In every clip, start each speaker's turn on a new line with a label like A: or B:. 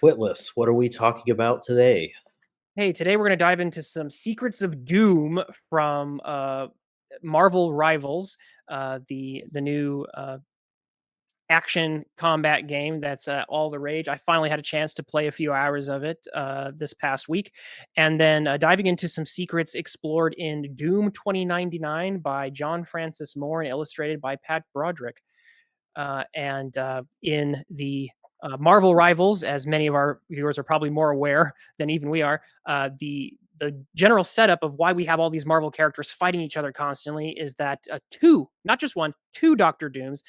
A: Twitless, what are we talking about today?
B: Hey, today we're going to dive into some Secrets of Doom from Marvel Rivals, the new action combat game that's all the rage. I finally had a chance to play a few hours of it this past week, and then diving into some secrets explored in Doom 2099 by John Francis Moore and illustrated by Pat Broderick. And in the Marvel Rivals, as many of our viewers are probably more aware than even we are, the general setup of why we have all these Marvel characters fighting each other constantly is that two, not just one, two Doctor Dooms,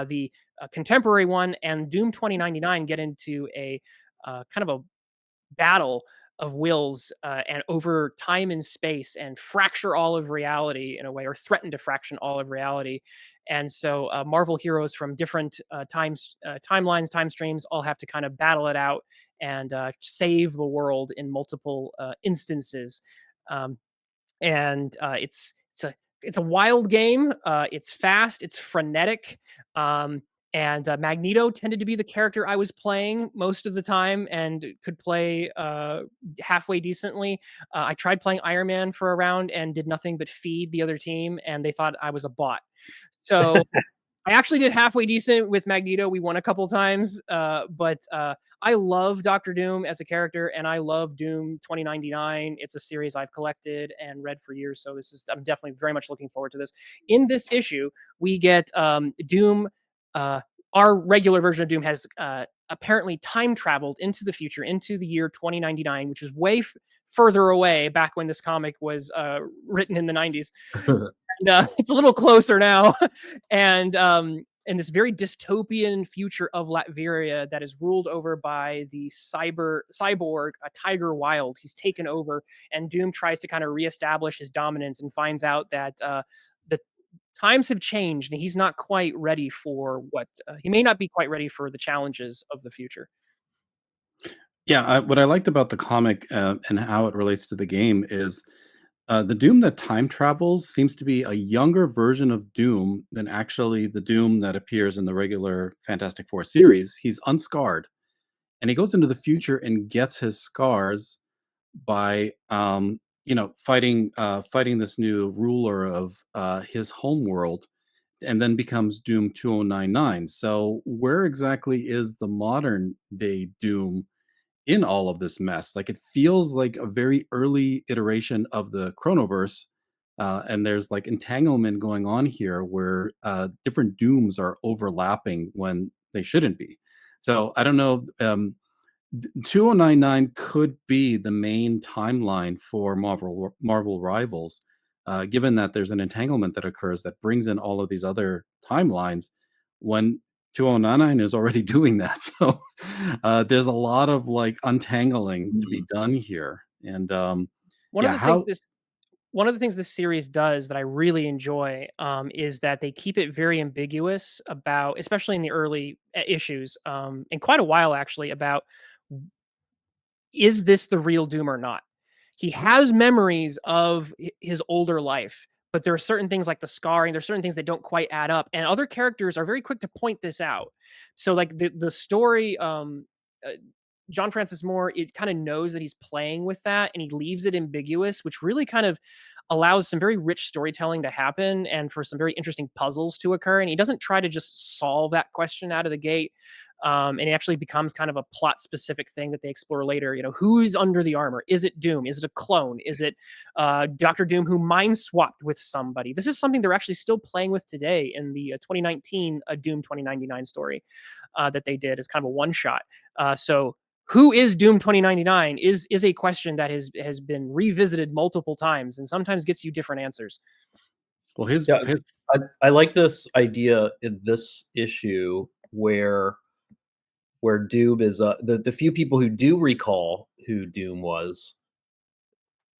B: the contemporary one and Doom 2099 get into a kind of a battle of wills and over time and space and fracture all of reality in a way or threaten to fracture all of reality. And so Marvel heroes from different timelines, time streams all have to kind of battle it out and save the world in multiple instances. Um, and it's a wild game. It's fast. It's frenetic. And Magneto tended to be the character I was playing most of the time, and could play halfway decently. I tried playing Iron Man for a round and did nothing but feed the other team, and they thought I was a bot. So I actually did halfway decent with Magneto. We won a couple times, but I love Doctor Doom as a character, and I love Doom 2099. It's a series I've collected and read for years, so I'm definitely very much looking forward to this. In this issue, we get Doom. Uh, our regular version of Doom has apparently time traveled into the future, into the year 2099, which is way further away back when this comic was written in the 90s. And it's a little closer now. And this very dystopian future of Latveria that is ruled over by the cyborg Tiger Wild. He's taken over, and Doom tries to kind of reestablish his dominance and finds out that the times have changed, and he's not quite ready for what he may not be quite ready for the challenges of the future.
C: Yeah, what I liked about the comic and how it relates to the game is the Doom that time travels seems to be a younger version of Doom than actually the Doom that appears in the regular Fantastic Four series. He's unscarred, and he goes into the future and gets his scars by, fighting this new ruler of his home world, and then becomes Doom 2099. So, where exactly is the modern day Doom in all of this mess? Like, it feels like a very early iteration of the Chronoverse, and there's like entanglement going on here where different dooms are overlapping when they shouldn't be. So I don't know. 2099 could be the main timeline for Marvel Rivals, given that there's an entanglement that occurs that brings in all of these other timelines when 2099 is already doing that. So there's a lot of like untangling to be
A: Mhm.
C: done here. And
B: One of
C: yeah,
B: the things
C: how
B: this one of the things this series does that I really enjoy is that they keep it very ambiguous about, especially in the early issues, and quite a while actually, about is this the real Doom or not? He has memories of his older life, but there are certain things like the scarring, there's certain things that don't quite add up, and other characters are very quick to point this out. So, like the story, uh, John Francis Moore, it kind of knows that he's playing with that, and he leaves it ambiguous, which really kind of allows some very rich storytelling to happen and for some very interesting puzzles to occur. And he doesn't try to just solve that question out of the gate. And it actually becomes kind of a plot specific thing that they explore later. You know, who's under the armor? Is it Doom? Is it a clone? Is it Doctor Doom who mind swapped with somebody? This is something they're actually still playing with today in the 2019 Doom 2099 story that they did as kind of a one shot. So who is Doom 2099 is a question that has been revisited multiple times and sometimes gets you different answers.
C: well his
A: Yeah,
C: his
A: I like this idea in this issue where Doom is the few people who do recall who Doom was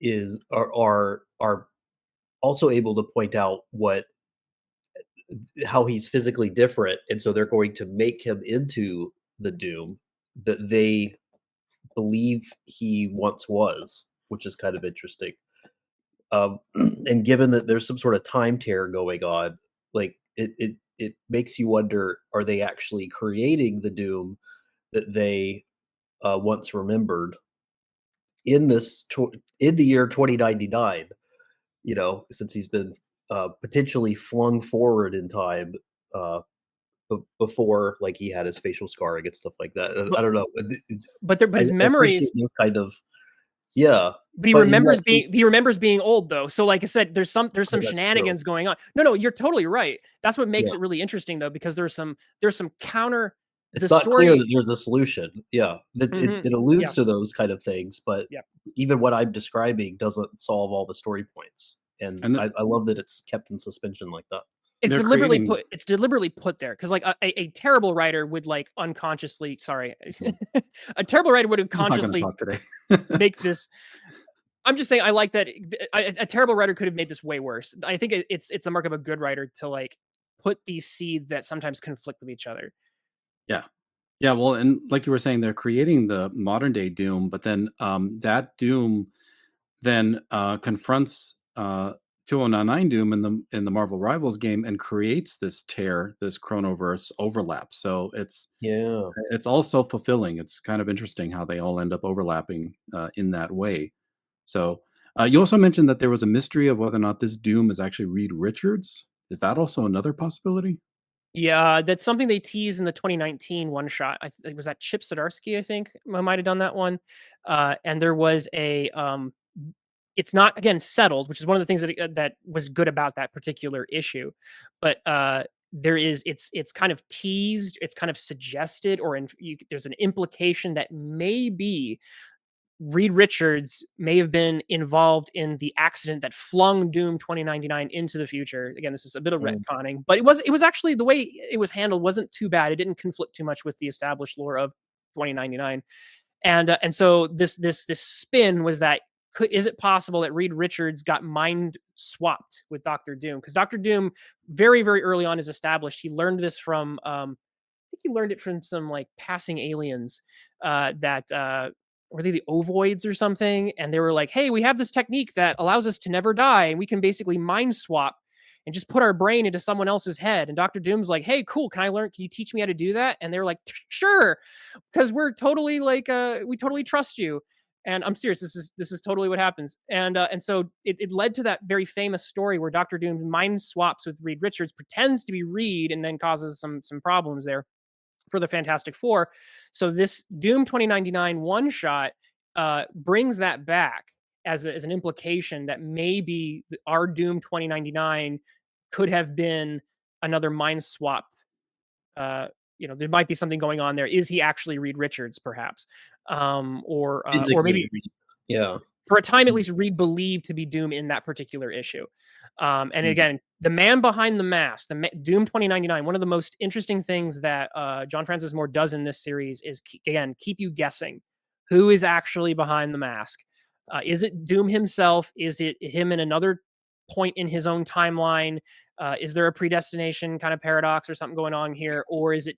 A: is are also able to point out what how he's physically different, and so they're going to make him into the Doom that they believe he once was, which is kind of interesting. And given that there's some sort of time tear going on, like it makes you wonder: are they actually creating the Doom that they once remembered in in the year 2099. Since he's been potentially flung forward in time before, like, he had his facial scarring and stuff like that. I
B: But
A: don't know.
B: but his
A: I appreciate
B: memories,
A: those kind of, yeah,
B: but he
A: but in
B: remembers
A: that case,
B: being old though. So like I said, there's some
A: that's true.
B: shenanigans going on. No, you're totally right. That's what makes
A: Yeah.
B: it really interesting though, because there's some counter the
A: It's not clear
B: story.
A: that there's a solution. Yeah.
B: Hmm.
A: It alludes
B: Yeah,
A: to those kind of things, but
B: yeah.
A: even what I'm describing doesn't solve all the story points, and
C: And
A: I love that it's kept in suspension like that.
C: they're creating.
B: It's deliberately put there because like a terrible writer would like unconsciously, sorry,
C: Mhm.
B: a terrible writer would
C: I'm not going to
B: unconsciously
C: talk today.
B: make this. I'm just saying I like that a terrible writer could have made this way worse. I think it's a mark of a good writer to like put these seeds that sometimes conflict with each other.
C: Yeah. Yeah, well, and like you were saying, they're creating the modern day Doom, but then that Doom then confronts 2099 Doom in the Marvel Rivals game and creates this tear, this chronoverse overlap. So
A: Yeah.
C: it's all self fulfilling. It's kind of interesting how they all end up overlapping in that way. So you also mentioned that there was a mystery of whether or not this Doom is actually Reed Richards. Is that also another possibility?
B: Yeah, that's something they teased in the 2019 one shot. It was that Chip Zdarsky, I think, might have done that one. And there was a it's not again settled, which is one of the things that was good about that particular issue. But there is it's kind of teased, it's kind of suggested, or there's an implication that maybe Reed Richards may have been involved in the accident that flung Doom 2099 into the future. Again, this is a bit of
A: Mm.
B: retconning, but it was actually the way it was handled wasn't too bad. It didn't conflict too much with the established lore of 2099. And so this spin was that is it possible that Reed Richards got mind swapped with Doctor Doom? Because Doctor Doom very very early on is established. He learned this from I think he learned it from some like passing aliens that were they the ovoids or something, and they were like, "Hey, we have this technique that allows us to never die, and we can basically mind swap and just put our brain into someone else's head." And Doctor Doom's like, "Hey, cool, can I learn? Can you teach me how to do that?" And they were like, "Sure, because we're totally like we totally trust you." And I'm serious. This is totally what happens. And so it led to that very famous story where Doctor Doom mind swaps with Reed Richards, pretends to be Reed, and then causes some problems there for the Fantastic Four. So this Doom 2099 one shot brings that back as an implication that maybe our Doom 2099 could have been another mind swapped. There might be something going on there. Is he actually Reed Richards, perhaps, or
A: Physically,
B: maybe
A: yeah.
B: for a time at least Reed believed to be Doom in that particular issue. And
A: Mm.
B: again, the man behind the mask, Doom 2099, one of the most interesting things that John Francis Moore does in this series is, again, keep you guessing who is actually behind the mask. Is it Doom himself? Is it him in another point in his own timeline? Is there a predestination kind of paradox or something going on here? Or is it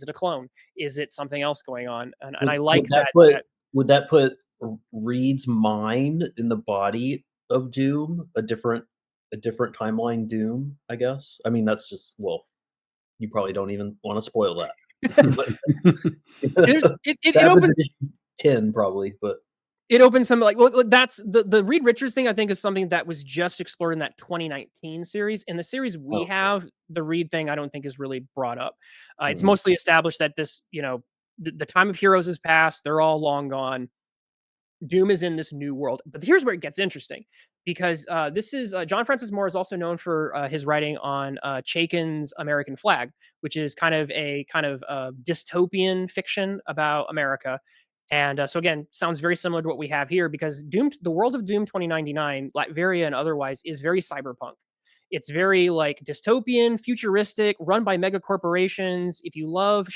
B: a clone? Is it something else going on? And I like that.
A: Would that put Reed's mind in the body of Doom, a different timeline Doom, I guess? I mean, that's just, well, you probably don't even wanna spoil that. But
B: There's it
A: that happens
B: opens
A: in issue 10 probably, but
B: it opens some like well that's the Reed Richards thing I think is something that was just explored in that 2019 series. In the series we
A: oh,
B: have, the Reed thing I don't think is really brought up. It's
A: mhm.
B: mostly established that this, the time of heroes has passed, they're all long gone. Doom is in this new world. But here's where it gets interesting because this is John Francis Moore is also known for his writing on Chaykin's American Flag, which is kind of dystopian fiction about America. And so again, sounds very similar to what we have here because the world of Doom 2099, Latveria and otherwise, is very cyberpunk. It's very like dystopian, futuristic, run by mega corporations. If you love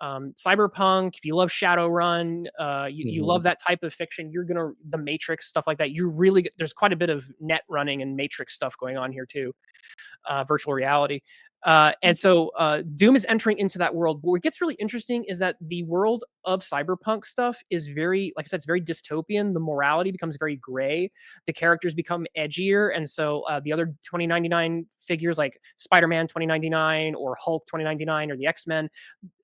B: cyberpunk, if you love Shadowrun, you
A: Mhm.
B: love that type of fiction, you're gonna the Matrix stuff like that. There's quite a bit of net running and Matrix stuff going on here too, virtual reality. And so Doom is entering into that world. But what gets really interesting is that the world of cyberpunk stuff is very, like I said, it's very dystopian. The morality becomes very gray. The characters become edgier. And so the other 2099 figures like Spider-Man 2099 or Hulk 2099 or the X-Men,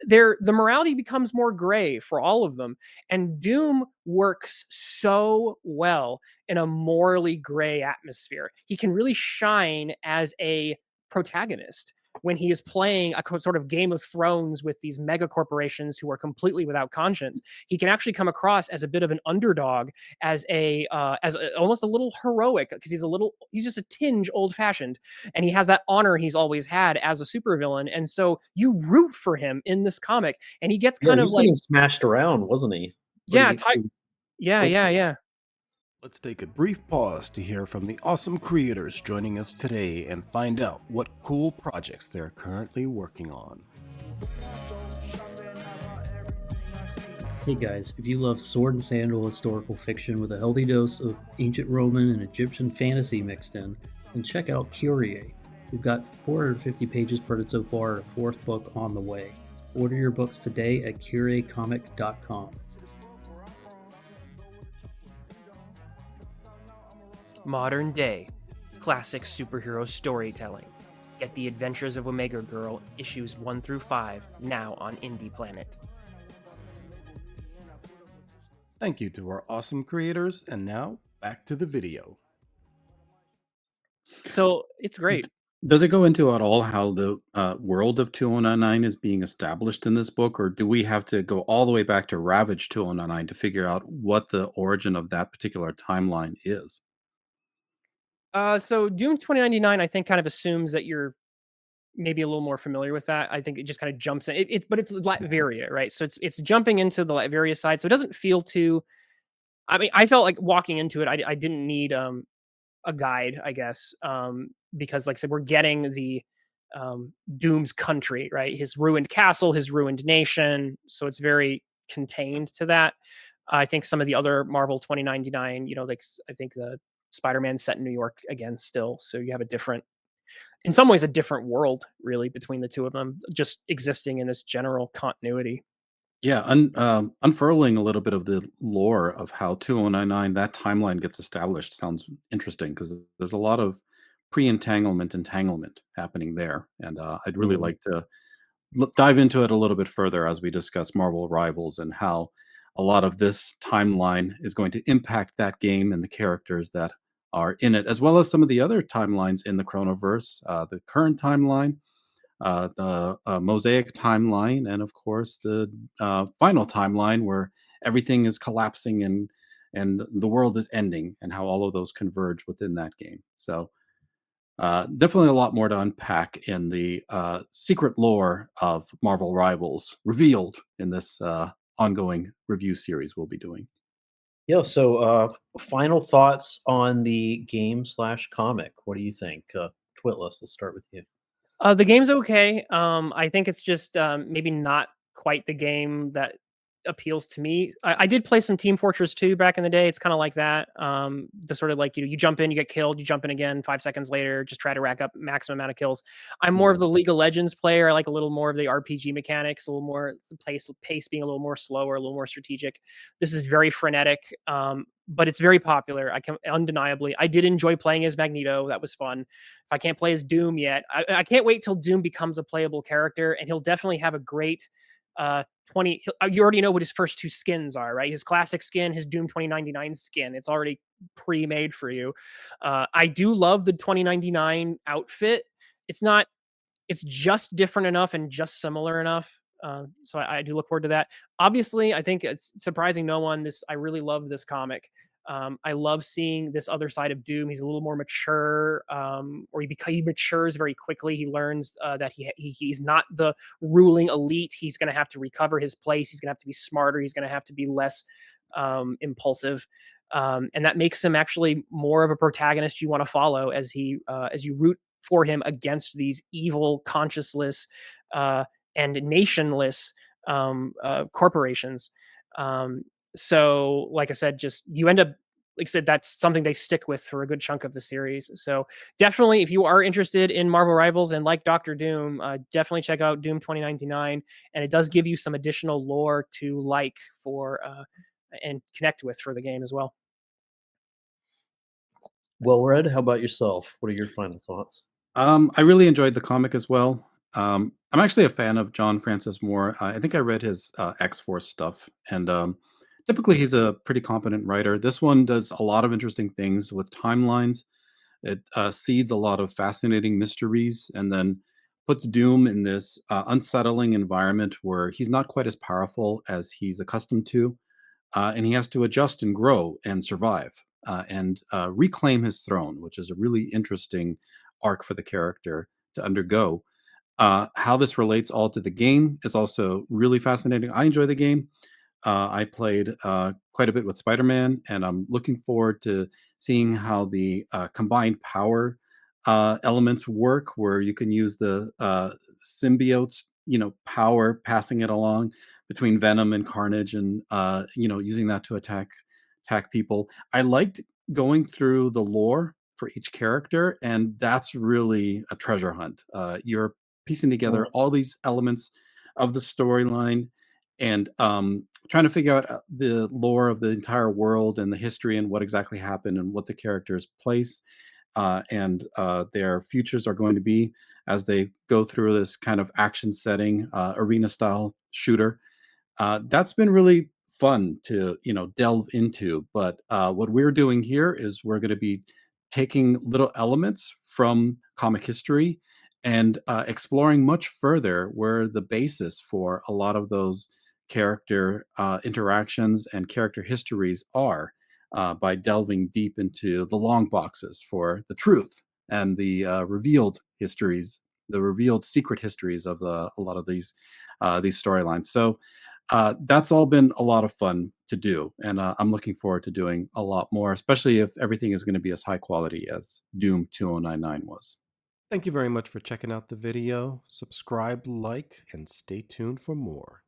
B: the morality becomes more gray for all of them. And Doom works so well in a morally gray atmosphere. He can really shine as a protagonist when he is playing a sort of Game of Thrones with these mega corporations who are completely without conscience. He can actually come across as a bit of an underdog, almost a little heroic, because he's just a tinge old fashioned, and he has that honor he's always had as a supervillain. And so you root for him in this comic, and he gets
A: Yeah,
B: kind
A: he
B: of
A: was
B: like,
A: getting smashed around, wasn't he?
B: yeah,
A: Pretty
B: yeah,
A: quickly.
B: yeah, yeah.
D: Let's take a brief pause to hear from the awesome creators joining us today and find out what cool projects they're currently working on.
E: Hey guys, if you love sword and sandal historical fiction with a healthy dose of ancient Roman and Egyptian fantasy mixed in, then check out Kyrie. We've got 450 pages printed so far, a fourth book on the way. Order your books today at curiecomic.com.
B: Modern day, classic superhero storytelling. Get The Adventures of Omega Girl, issues 1 through 5, now on Indie Planet.
D: Thank you to our awesome creators, and now back to the video.
B: So it's great.
C: Does it go into at all how the world of 2099 is being established in this book, or do we have to go all the way back to Ravage 2099 to figure out what the origin of that particular timeline is?
B: So Doom 2099, I think, kind of assumes that you're maybe a little more familiar with that. I think it just kind of jumps in. But it's Latveria, right? So it's jumping into the Latveria side. So it doesn't feel too. I mean, I felt like walking into it, I didn't need a guide, I guess, because, like I said, we're getting the Doom's country, right? His ruined castle, his ruined nation. So it's very contained to that. I think some of the other Marvel 2099, like I think the Spider-Man set in New York again still. So you have in some ways, a different world really between the two of them, just existing in this general continuity.
C: Yeah, unfurling a little bit of the lore of how 2099 that timeline gets established sounds interesting because there's a lot of entanglement happening there, and I'd really
A: Mhm.
C: like to dive into it a little bit further as we discuss Marvel Rivals and how a lot of this timeline is going to impact that game and the characters that are in it, as well as some of the other timelines in the Chronoverse, the current timeline, the Mosaic timeline, and of course the final timeline where everything is collapsing and the world is ending, and how all of those converge within that game. So definitely a lot more to unpack in the secret lore of Marvel Rivals revealed in this ongoing review series we'll be doing.
A: Yeah, so, final thoughts on the game/comic. Slash comic. What do you think? Twitless, let's start with you.
B: The game's okay. I think it's just maybe not quite the game that appeals to me. I did play some Team Fortress 2 back in the day. It's kind of like that. The sort of like, you jump in, you get killed, you jump in again 5 seconds later, just try to rack up maximum amount of kills. I'm more of
A: Mhm.
B: the League of Legends player. I like a little more of the RPG mechanics, a little more the pace being a little more slower, a little more strategic. This is very frenetic. But it's very popular. I can undeniably. I did enjoy playing as Magneto. That was fun. If I can't play as Doom yet, I can't wait till Doom becomes a playable character, and he'll definitely have a great 20. You already know what his first two skins are, right? His classic skin, his Doom 2099 skin. It's already pre-made for you. I do love the 2099 outfit. It's not. It's just different enough and just similar enough. So I do look forward to that. Obviously, I think it's surprising no one. I really love this comic. I love seeing this other side of Doom. He's a little more mature, or he matures very quickly. He learns that he's not the ruling elite. He's going to have to recover his place. He's going to have to be smarter. He's going to have to be less impulsive, and that makes him actually more of a protagonist you want to follow as you root for him against these evil, conscienceless, and nationless corporations. So, like I said, just you end up like I said, that's something they stick with for a good chunk of the series. So definitely, if you are interested in Marvel Rivals and like Doctor Doom, definitely check out Doom 2099, and it does give you some additional lore to like for and connect with for the game as well.
A: Well, Red, how about yourself? What are your final thoughts?
C: I really enjoyed the comic as well. I'm actually a fan of John Francis Moore. I think I read his X Force stuff, and typically he's a pretty competent writer. This one does a lot of interesting things with timelines. It seeds a lot of fascinating mysteries, and then puts Doom in this unsettling environment where he's not quite as powerful as he's accustomed to, and he has to adjust and grow and survive and reclaim his throne, which is a really interesting arc for the character to undergo. How this relates all to the game is also really fascinating. I enjoy the game. I played quite a bit with Spider Man, and I'm looking forward to seeing how the combined power elements work, where you can use the symbiotes, power, passing it along between Venom and Carnage, and using that to attack people. I liked going through the lore for each character, and that's really a treasure hunt. You're piecing together
A: Right.
C: all these elements of the storyline, and trying to figure out the lore of the entire world and the history and what exactly happened and what the characters' place and their futures are going to be as they go through this kind of action setting, arena style shooter. That's been really fun to delve into. But what we're doing here is we're going to be taking little elements from comic history and exploring much further where the basis for a lot of those character interactions and character histories are, by delving deep into the long boxes for the truth and the revealed histories, the revealed secret histories of a lot of these storylines. So that's all been a lot of fun to do, and I'm looking forward to doing a lot more, especially if everything is going to be as high quality as Doom 2099 was.
D: Thank you very much for checking out the video. Subscribe, like, and stay tuned for more.